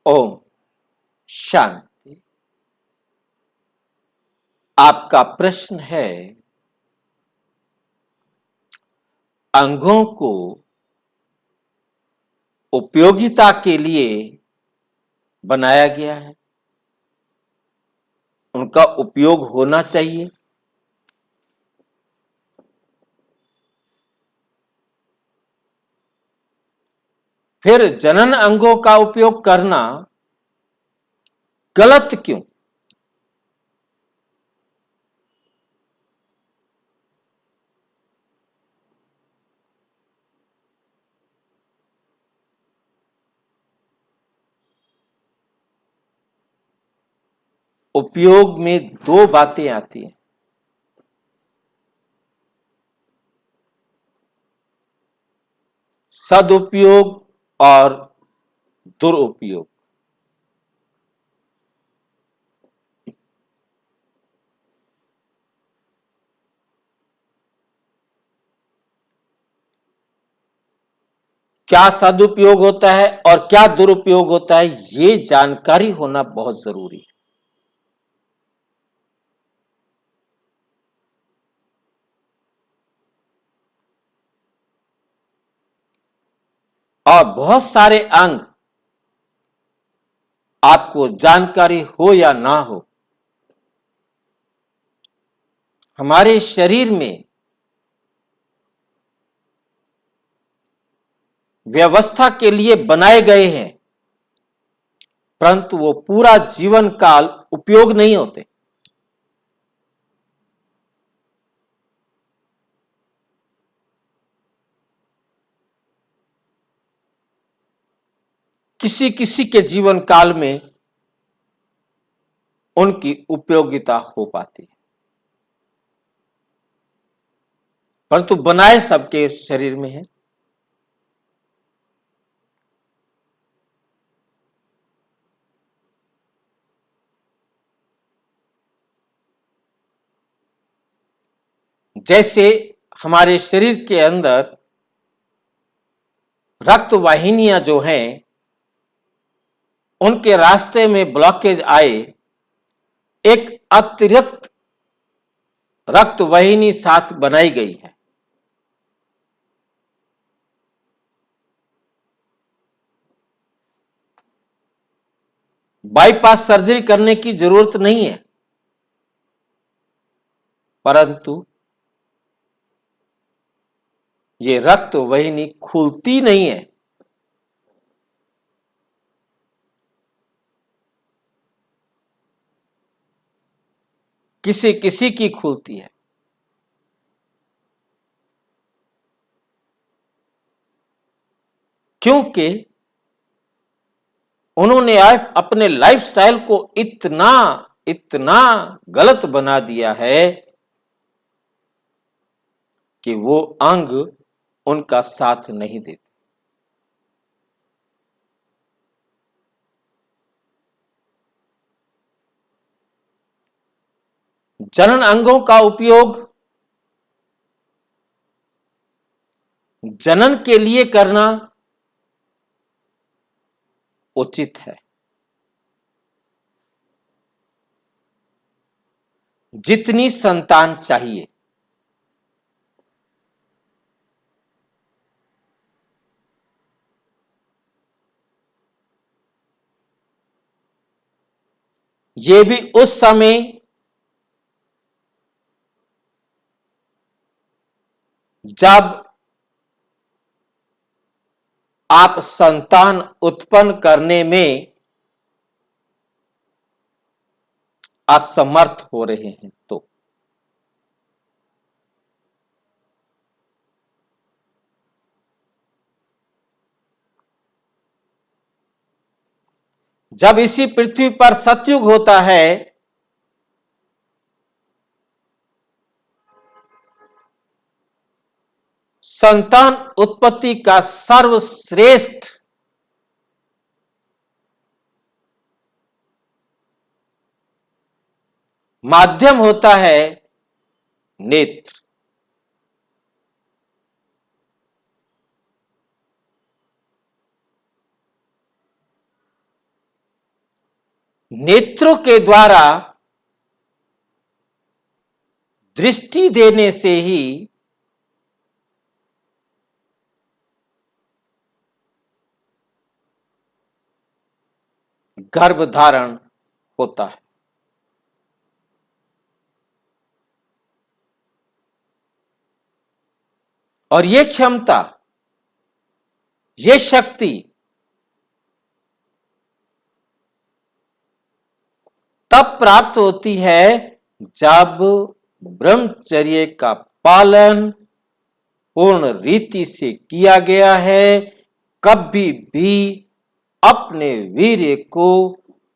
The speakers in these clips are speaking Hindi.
ओम शांति। आपका प्रश्न है, अंगों को उपयोगिता के लिए बनाया गया है, उनका उपयोग होना चाहिए। फिर जनन अंगों का उपयोग करना गलत क्यों? उपयोग में दो बातें आती हैं, सदुपयोग और दुरुपयोग। क्या सदुपयोग होता है और क्या दुरुपयोग होता है, ये जानकारी होना बहुत जरूरी है। और बहुत सारे अंग, आपको जानकारी हो या ना हो, हमारे शरीर में व्यवस्था के लिए बनाए गए हैं, परंतु वो पूरा जीवन काल उपयोग नहीं होते। किसी किसी के जीवन काल में उनकी उपयोगिता हो पाती है, परंतु बनाए सबके शरीर में है। जैसे हमारे शरीर के अंदर रक्त वाहिनियां जो हैं, उनके रास्ते में ब्लॉकेज आए, एक अतिरिक्त रक्त वाहिनी साथ बनाई गई है। बाईपास सर्जरी करने की जरूरत नहीं है, परंतु ये रक्त वाहिनी खुलती नहीं है। किसी किसी की खुलती है। क्योंकि उन्होंने अपने लाइफस्टाइल को इतना इतना गलत बना दिया है कि वो अंग उनका साथ नहीं देते। जनन अंगों का उपयोग जनन के लिए करना उचित है। जितनी संतान चाहिए, ये भी उस समय जब आप संतान उत्पन्न करने में असमर्थ हो रहे हैं। तो जब इसी पृथ्वी पर सतयुग होता है, संतान उत्पत्ति का सर्वश्रेष्ठ माध्यम होता है नेत्र। नेत्रों के द्वारा दृष्टि देने से ही गर्भ धारण होता है। और ये क्षमता, ये शक्ति तब प्राप्त होती है जब ब्रह्मचर्य का पालन पूर्ण रीति से किया गया है, कभी भी अपने वीर्य को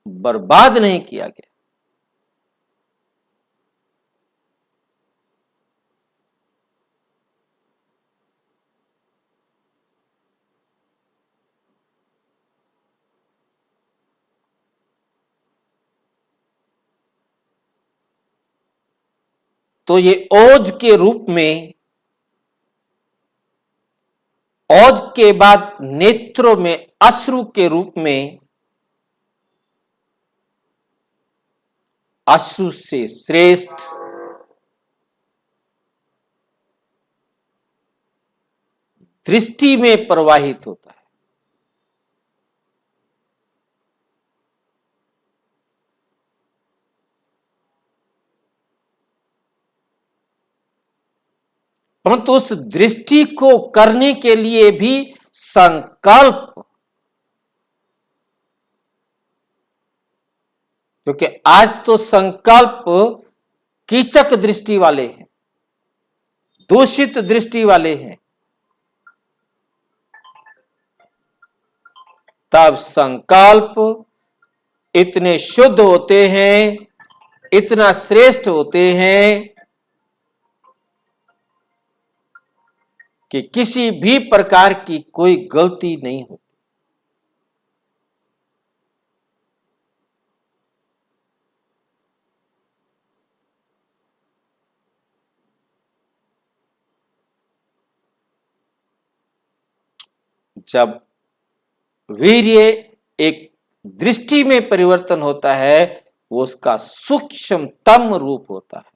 बर्बाद नहीं किया गया। तो ये ओज के रूप में, ओज के बाद नेत्रों में अश्रु के रूप में, अश्रु से श्रेष्ठ दृष्टि में प्रवाहित होता है। परंतु उस दृष्टि को करने के लिए भी संकल्प, क्योंकि आज तो संकल्प कीचक दृष्टि वाले हैं, दूषित दृष्टि वाले हैं। तब संकल्प इतने शुद्ध होते हैं, इतना श्रेष्ठ होते हैं कि किसी भी प्रकार की कोई गलती नहीं होती। जब वीर्य एक दृष्टि में परिवर्तन होता है, वो उसका सूक्ष्मतम रूप होता है।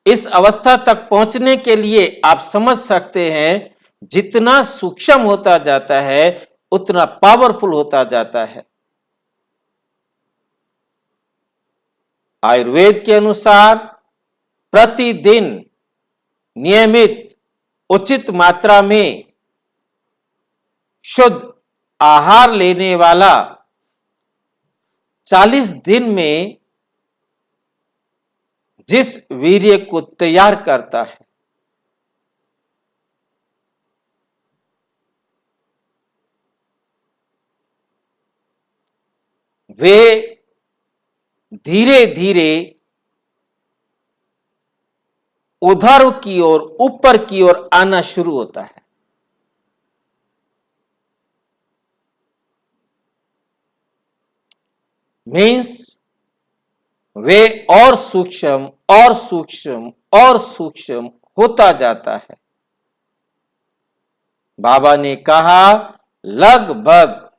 इस अवस्था तक पहुंचने के लिए आप समझ सकते हैं, जितना सूक्ष्म होता जाता है उतना पावरफुल होता जाता है। आयुर्वेद के अनुसार प्रतिदिन नियमित उचित मात्रा में शुद्ध आहार लेने वाला 40 दिन में जिस वीर्य को तैयार करता है, वे धीरे धीरे उधर की ओर, ऊपर की ओर आना शुरू होता है। मीन्स वे और सूक्ष्म और सूक्ष्म और सूक्ष्म होता जाता है। बाबा ने कहा लगभग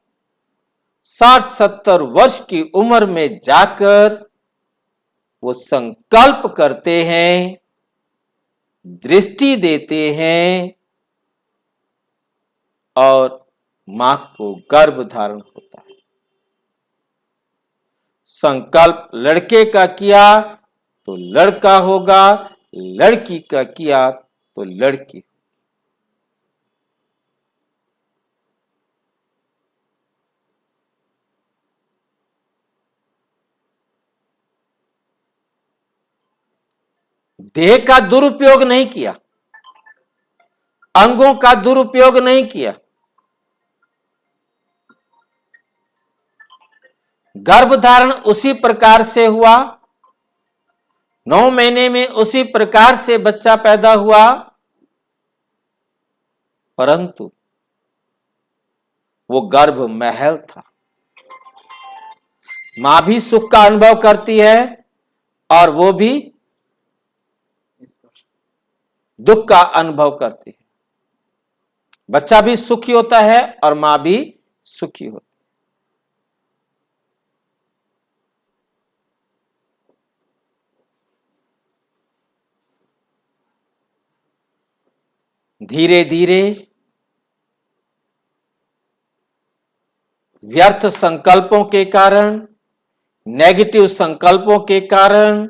60-70 वर्ष की उम्र में जाकर वो संकल्प करते हैं, दृष्टि देते हैं और मां को गर्भ धारण होता है। संकल्प लड़के का किया तो लड़का होगा, लड़की का किया तो लड़की। देह का दुरुपयोग नहीं किया, अंगों का दुरुपयोग नहीं किया, गर्भधारण उसी प्रकार से हुआ, 9 महीने में उसी प्रकार से बच्चा पैदा हुआ, परंतु वो गर्भ महल था। मां भी सुख का अनुभव करती है और वो भी दुख का अनुभव करती है। बच्चा भी सुखी होता है और मां भी सुखी होती है। धीरे धीरे व्यर्थ संकल्पों के कारण, नेगेटिव संकल्पों के कारण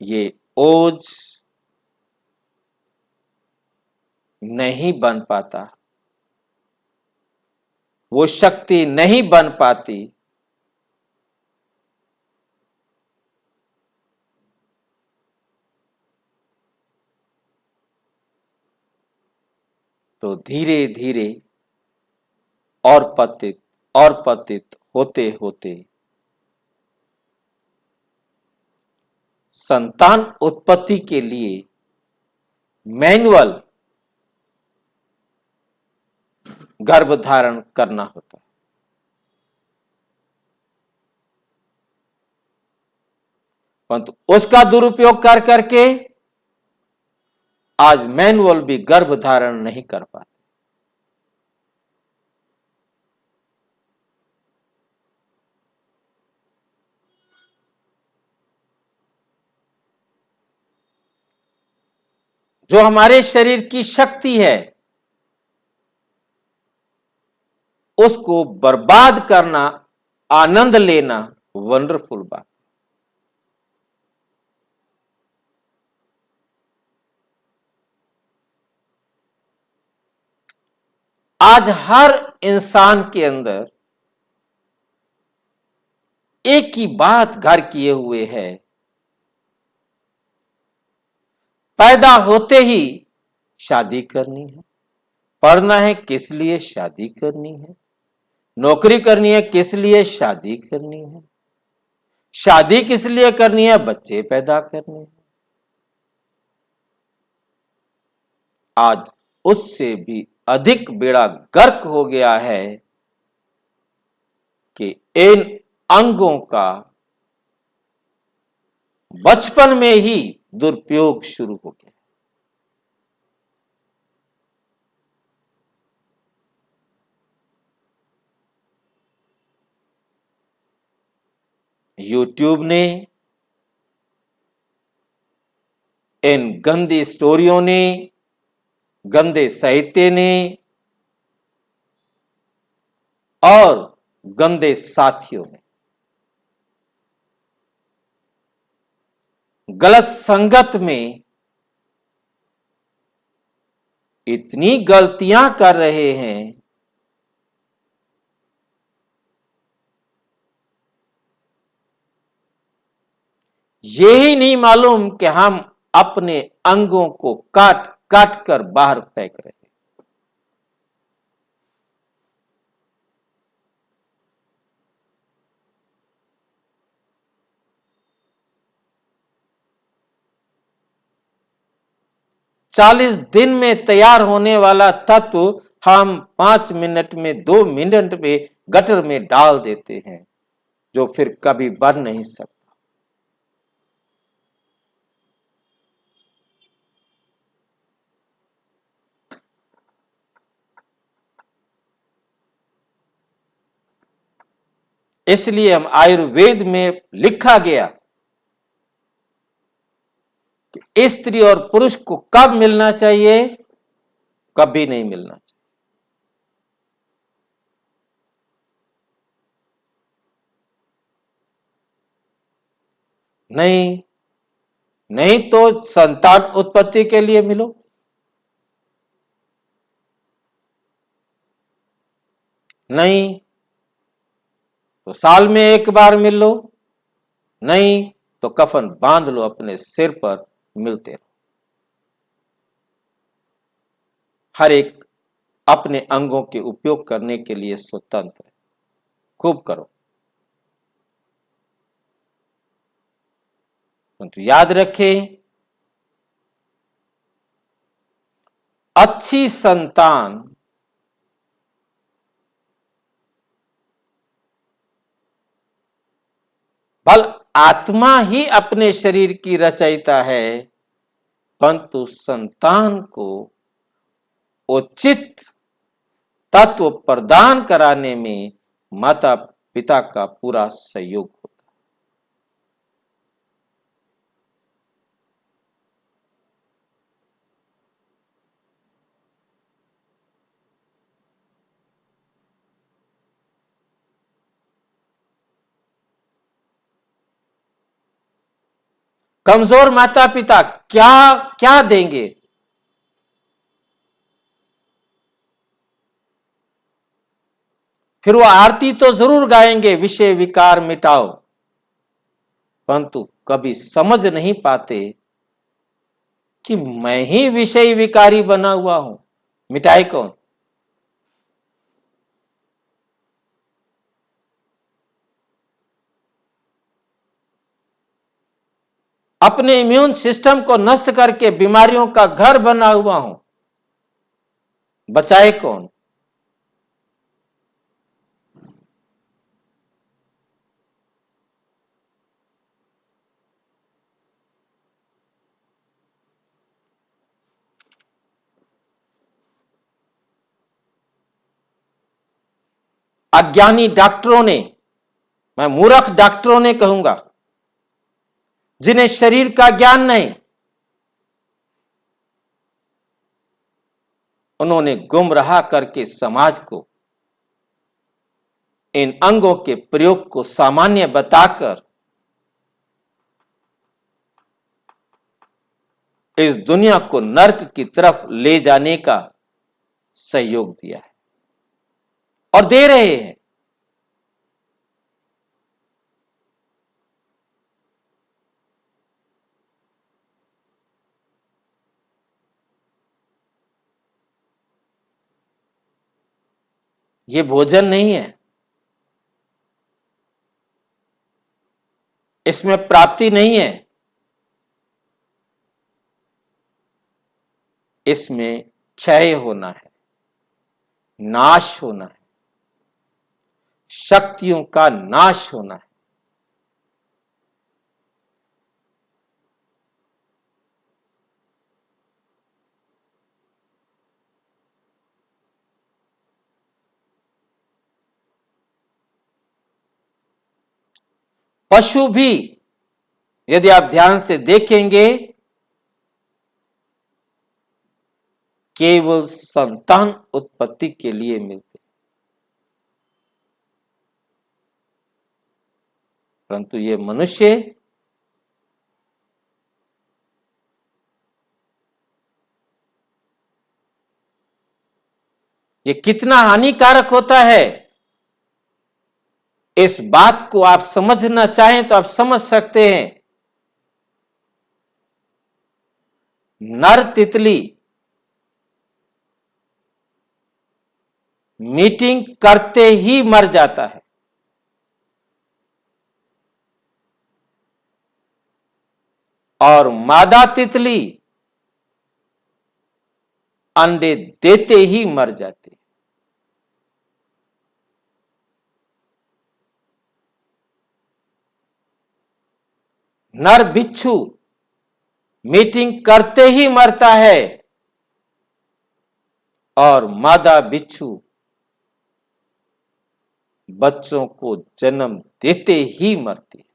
ये ओज नहीं बन पाता, वो शक्ति नहीं बन पाती। तो धीरे धीरे और पतित होते होते संतान उत्पत्ति के लिए मैनुअल गर्भ धारण करना होता है। परंतु उसका दुरुपयोग कर करके आज मैनुअल भी गर्भ धारण नहीं कर पाते। जो हमारे शरीर की शक्ति है उसको बर्बाद करना, आनंद लेना वंडरफुल बात। आज हर इंसान के अंदर एक ही बात घर किए हुए है, पैदा होते ही शादी करनी है। पढ़ना है किस लिए? शादी करनी है। नौकरी करनी है किस लिए? शादी करनी है। शादी किस लिए करनी है? बच्चे पैदा करने हैं। आज उससे भी अधिक बेड़ा गर्क हो गया है कि इन अंगों का बचपन में ही दुरुपयोग शुरू हो गया। यूट्यूब ने, इन गंदी स्टोरियों ने, गंदे साहित्य ने और गंदे साथियों ने, गलत संगत में इतनी गलतियां कर रहे हैं यही नहीं मालूम कि हम अपने अंगों को काट काट कर बाहर फेंक रहे हैं। चालीस दिन में तैयार होने वाला तत्व हम 5 मिनट में, 2 मिनट में गटर में डाल देते हैं, जो फिर कभी बन नहीं सकता। इसलिए हम आयुर्वेद में लिखा गया कि स्त्री और पुरुष को कब मिलना चाहिए? कभी नहीं मिलना चाहिए। नहीं, नहीं तो संतान उत्पत्ति के लिए मिलो, नहीं तो साल में एक बार मिल लो, नहीं तो कफन बांध लो अपने सिर पर, मिलते रहो। हर एक अपने अंगों के उपयोग करने के लिए स्वतंत्र है, खूब करो। तो याद रखें, अच्छी संतान बल आत्मा ही अपने शरीर की रचयिता है, परंतु संतान को उचित तत्व प्रदान कराने में माता पिता का पूरा सहयोग होता है। कमजोर माता पिता क्या क्या देंगे? फिर वो आरती तो जरूर गाएंगे, विषय विकार मिटाओ, परंतु कभी समझ नहीं पाते कि मैं ही विषय विकारी बना हुआ हूं, मिटाए कौन? अपने इम्यून सिस्टम को नष्ट करके बीमारियों का घर बना हुआ हूं, बचाए कौन? अज्ञानी डॉक्टरों ने, मैं मूर्ख डॉक्टरों ने कहूंगा, जिन्हें शरीर का ज्ञान नहीं, उन्होंने गुमराह करके समाज को इन अंगों के प्रयोग को सामान्य बताकर इस दुनिया को नर्क की तरफ ले जाने का सहयोग दिया है और दे रहे हैं। ये भोजन नहीं है, इसमें प्राप्ति नहीं है, इसमें क्षय होना है, नाश होना है, शक्तियों का नाश होना है। पशु भी यदि आप ध्यान से देखेंगे केवल संतान उत्पत्ति के लिए मिलते, परंतु ये मनुष्य ये कितना हानिकारक होता है, इस बात को आप समझना चाहें तो आप समझ सकते हैं। नर तितली मीटिंग करते ही मर जाता है, और मादा तितली अंडे देते ही मर जाती है। नर बिच्छू मीटिंग करते ही मरता है और मादा बिच्छू बच्चों को जन्म देते ही मरती है।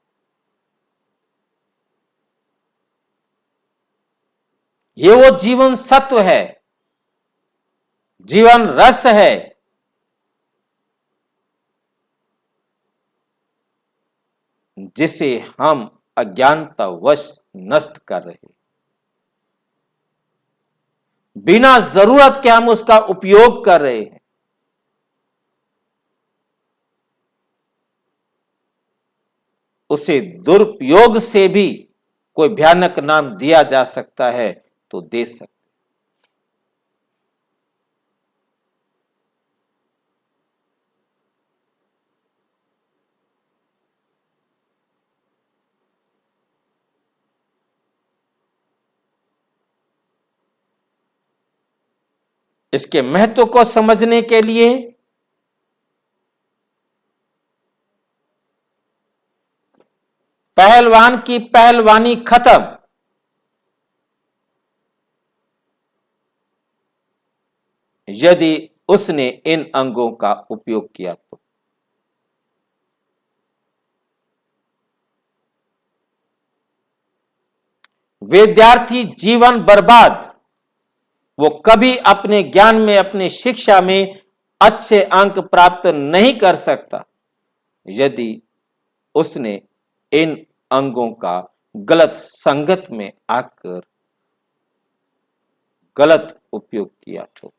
ये वो जीवन सत्व है, जीवन रस है, जिसे हम अज्ञानतावश नष्ट कर रहे हैं। बिना जरूरत के हम उसका उपयोग कर रहे हैं। उसे दुरुपयोग से भी कोई भयानक नाम दिया जा सकता है तो दे सकते। इसके महत्व को समझने के लिए पहलवान की पहलवानी खत्म, यदि उसने इन अंगों का उपयोग किया तो। विद्यार्थी जीवन बर्बाद, वो कभी अपने ज्ञान में, अपनी शिक्षा में अच्छे अंक प्राप्त नहीं कर सकता यदि उसने इन अंगों का गलत संगत में आकर गलत उपयोग किया तो।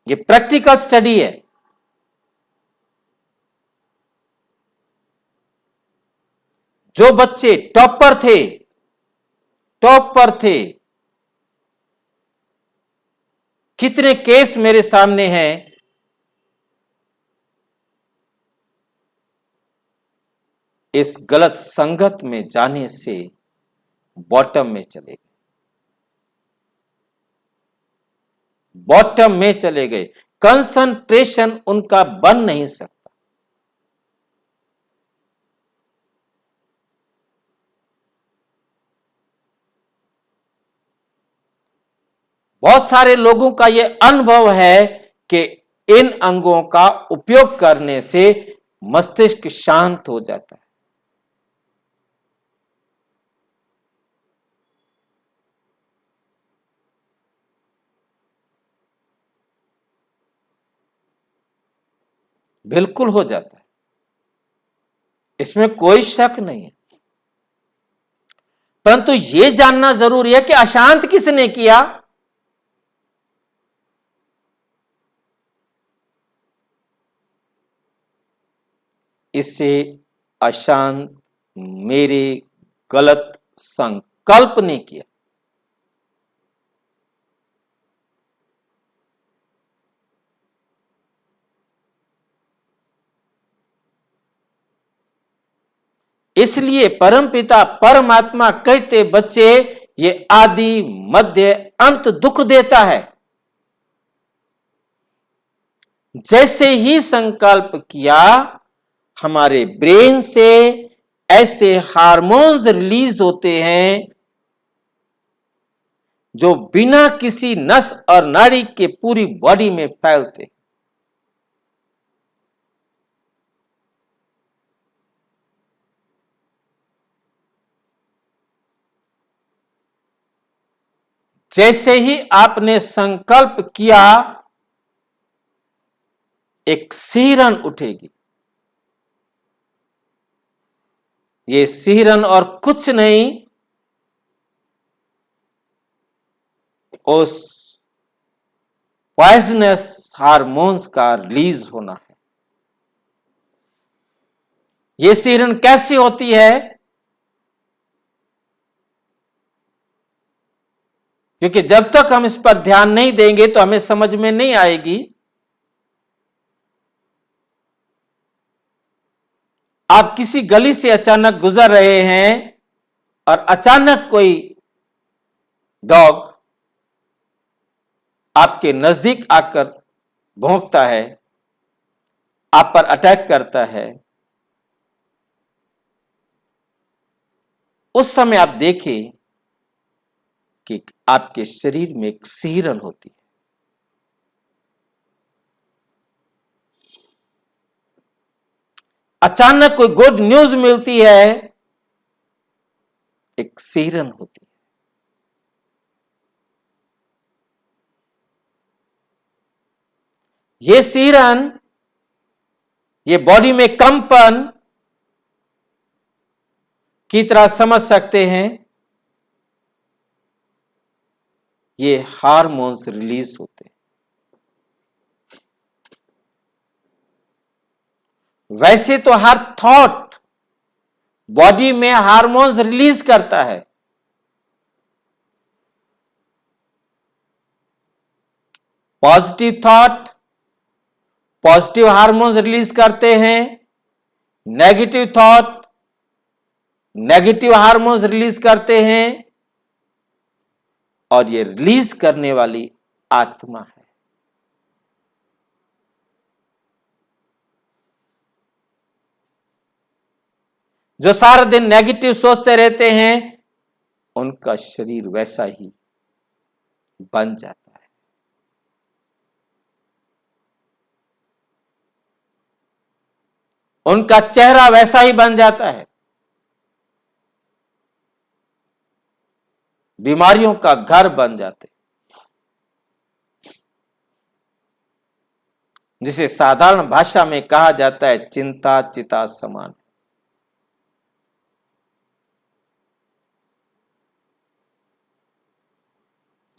ये प्रैक्टिकल स्टडी है। जो बच्चे टॉपर थे, कितने केस मेरे सामने हैं, इस गलत संगत में जाने से बॉटम में चले गए, बॉटम में चले गए। कंसंट्रेशन उनका बन नहीं सकता। बहुत सारे लोगों का यह अनुभव है कि इन अंगों का उपयोग करने से मस्तिष्क शांत हो जाता है। बिल्कुल हो जाता है, इसमें कोई शक नहीं है। परंतु यह जानना जरूरी है कि अशांत किसने किया। इसे अशांत मेरे गलत संकल्प ने किया। इसलिए परमपिता परमात्मा कहते, बच्चे ये आदि मध्य अंत दुख देता है। जैसे ही संकल्प किया, हमारे ब्रेन से ऐसे हार्मोन्स रिलीज होते हैं जो बिना किसी नस और नाड़ी के पूरी बॉडी में फैलते। जैसे ही आपने संकल्प किया, एक सिहरन उठेगी। ये सिहरन और कुछ नहीं, उस पॉइजनस हार्मोन्स का रिलीज होना है। ये सिहरन कैसी होती है? क्योंकि जब तक हम इस पर ध्यान नहीं देंगे तो हमें समझ में नहीं आएगी। आप किसी गली से अचानक गुजर रहे हैं और अचानक कोई डॉग आपके नजदीक आकर भौंकता है, आप पर अटैक करता है। उस समय आप देखें कि आपके शरीर में एक सिहरन होती है। अचानक कोई गुड न्यूज मिलती है, एक सिहरन होती है। ये सिहरन, ये बॉडी में कंपन की तरह समझ सकते हैं। ये हार्मोन्स रिलीज होते हैं। वैसे तो हर थॉट बॉडी में हार्मोन्स रिलीज करता है। Positive thought positive hormones release करते हैं, negative thought negative hormones release करते हैं, और ये रिलीज करने वाली आत्मा है। जो सारा दिन नेगेटिव सोचते रहते हैं, उनका शरीर वैसा ही बन जाता है। उनका चेहरा वैसा ही बन जाता है। बीमारियों का घर बन जाते, जिसे साधारण भाषा में कहा जाता है चिंता चिता समान।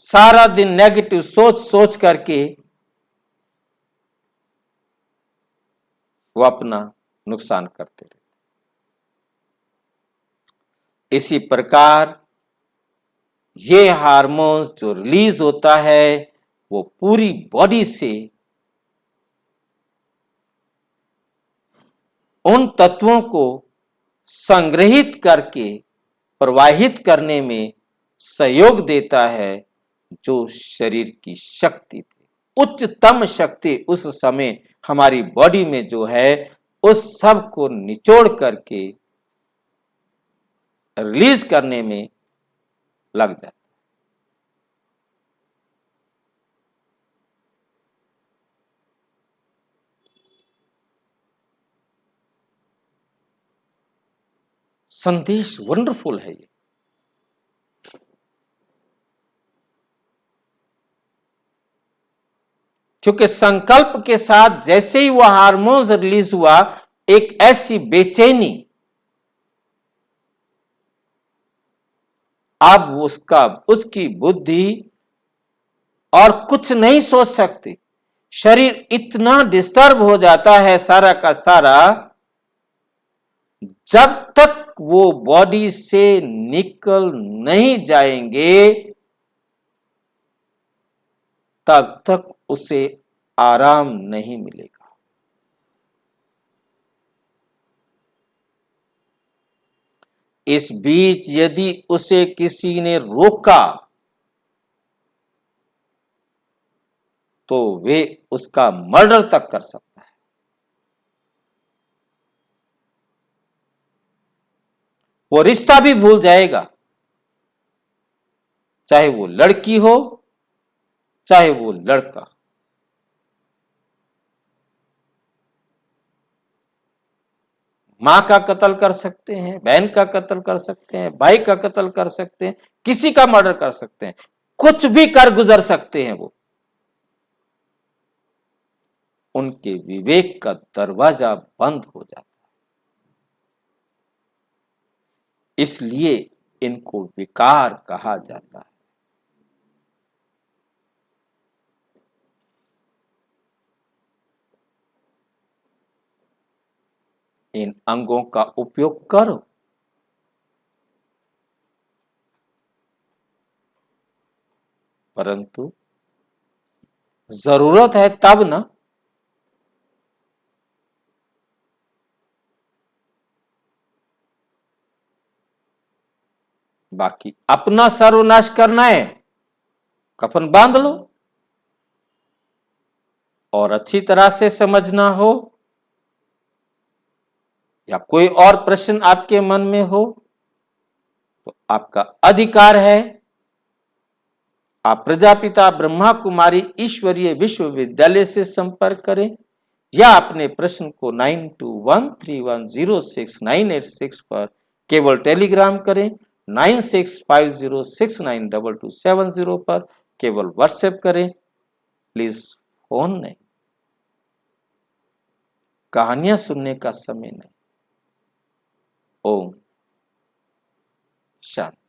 सारा दिन नेगेटिव सोच सोच करके वो अपना नुकसान करते रहते। इसी प्रकार ये हार्मोन्स जो रिलीज होता है वो पूरी बॉडी से उन तत्वों को संग्रहित करके प्रवाहित करने में सहयोग देता है जो शरीर की शक्ति थी। उच्चतम शक्ति उस समय हमारी बॉडी में जो है उस सब को निचोड़ करके रिलीज करने में लग जाता है। संदेश वंडरफुल है ये। क्योंकि संकल्प के साथ जैसे ही वह हार्मोन्स रिलीज हुआ, एक ऐसी बेचैनी, अब उसकी बुद्धि और कुछ नहीं सोच सकती। शरीर इतना डिस्टर्ब हो जाता है सारा का सारा, जब तक वो बॉडी से निकल नहीं जाएंगे तब तक उसे आराम नहीं मिलेगा। इस बीच यदि उसे किसी ने रोका तो वे उसका मर्डर तक कर सकता है। वो रिश्ता भी भूल जाएगा, चाहे वो लड़की हो चाहे वो लड़का। मां का कत्ल कर सकते हैं, बहन का कत्ल कर सकते हैं, भाई का कत्ल कर सकते हैं, किसी का मर्डर कर सकते हैं, कुछ भी कर गुजर सकते हैं। वो उनके विवेक का दरवाजा बंद हो जाता है। इसलिए इनको विकार कहा जाता है। इन अंगों का उपयोग करो, परंतु जरूरत है तब ना। बाकी अपना सर्वनाश करना है, कफन बांध लो। और अच्छी तरह से समझना हो या कोई और प्रश्न आपके मन में हो तो आपका अधिकार है। आप प्रजापिता ब्रह्मा कुमारी ईश्वरीय विश्वविद्यालय से संपर्क करें या अपने प्रश्न को 9213106986 पर केवल टेलीग्राम करें, 9650692270 पर केवल व्हाट्सएप करें। प्लीज फोन नहीं, कहानियां सुनने का समय नहीं। ओम शांति।